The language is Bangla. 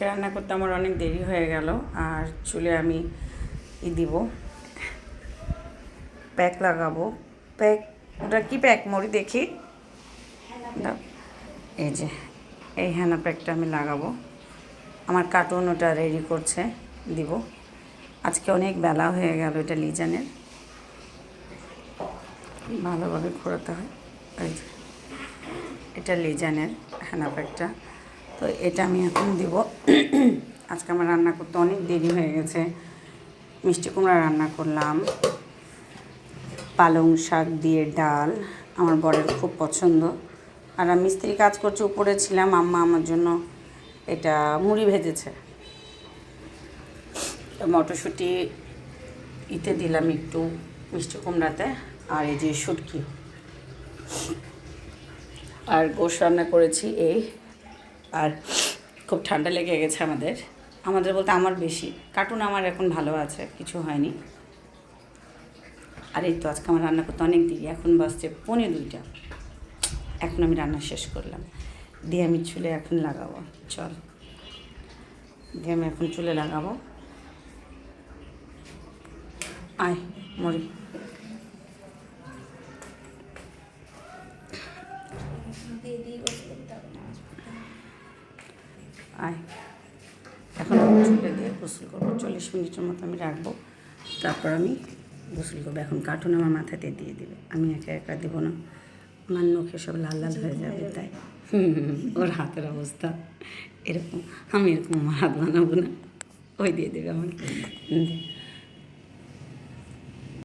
আজকে রান্না করতে আমার অনেক দেরি হয়ে গেল। আর চুলে আমি দিব প্যাক লাগাবো। প্যাক ওটা কি প্যাক মরি দেখি দাও। এই যে এই হেনা প্যাকটা আমি লাগাবো। আমার কার্টুন ওটা রেডি করছে, দিব। আজকে অনেক বেলা হয়ে গেল। এটা লিজানের, ভালোভাবে ঘোরাতে হয়। এই যে এটা লিজানের হেনা প্যাকটা, তো এটা আমি এখন দিব। আজকে আমার রান্না করতে অনেক দেরি হয়ে গেছে। মিষ্টি কুমড়া রান্না করলাম, পালং শাক দিয়ে ডাল, আমার বরের খুব পছন্দ। আর আমি মিস্ত্রি কাজ করছি, উপরে ছিলাম। আম্মা আমার জন্য এটা মুড়ি ভেজেছে। মটরশুঁটি ইতে দিলাম একটু মিষ্টি কুমড়াতে, আর এই যে শুটকি আর গোশ রান্না করেছি এই। আর খুব ঠান্ডা লেগে গেছে আমাদের বলতে আমার বেশি। কার্টুন আমার এখন ভালো আছে, কিছু হয়নি। আর এই তো আজকে আমার রান্না করতে অনেক দেরি। এখন বাজছে 1:45। এখন আমি রান্না শেষ করলাম, দিয়ে আমি চুলে এখন লাগাবো। চল, দিয়ে আমি এখন চুলে লাগাবো। আয় মরি, আয়। এখন আমি চুলে দিয়ে গোসল করবো। 40 মিনিটের মতো আমি রাখবো, তারপর আমি গোসল করবো। এখন কার্টুন আমার মাথাতে দিয়ে দিবে, আমি একা একা দেবো না। আমার নখে সব লাল লাল হয়ে যাবে, তাই ওর হাতের অবস্থা এরকম। আমি এরকম আমার হাত বানাবো না, ওই দিয়ে দেবে আমাকে।